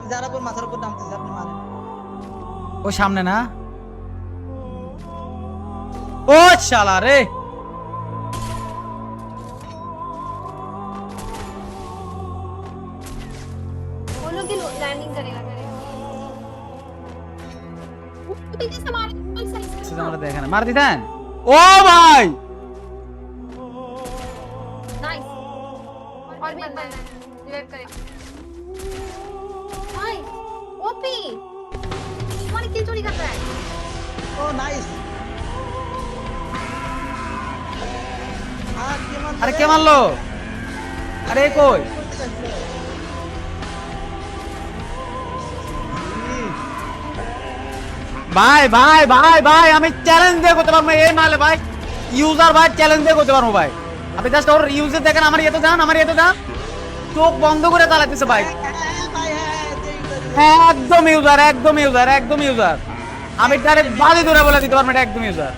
আমি যারা পর মাথার উপর নামতেছি আপনি মারেন। ও সামনে না, ও শালা রে। वो लोग ही लैंडिंग करेगा पीछे से मारे सही से সেটা আমরা দেখেন মার দিতেন। ও ভাই नाइस और भी अंदर रिवाइव करे भाई ओपी कौन किल चोरी कर रहा है ও নাইস। আরে কে মারলো? আরে কই? ভাই ভাই ভাই ভাই আমি চ্যালেঞ্জ দিয়ে করতে পারবো এই মালে ভাই, ইউজার ভাই চ্যালেঞ্জ দিয়ে করতে পারবো ভাই। আপনি জাস্ট ওর ইউজার দেখেন, আমার ইয়েতে যান, আমার ইয়েতে যান, চোখ বন্ধ করে চালাতেছে ভাই। হ্যাঁ একদম ইউজার, একদম ইউজার, একদম ইউজার। আমি ডাইরেক্ট বাজি ধরে বলে দিতে পারবো এটা একদম ইউজার।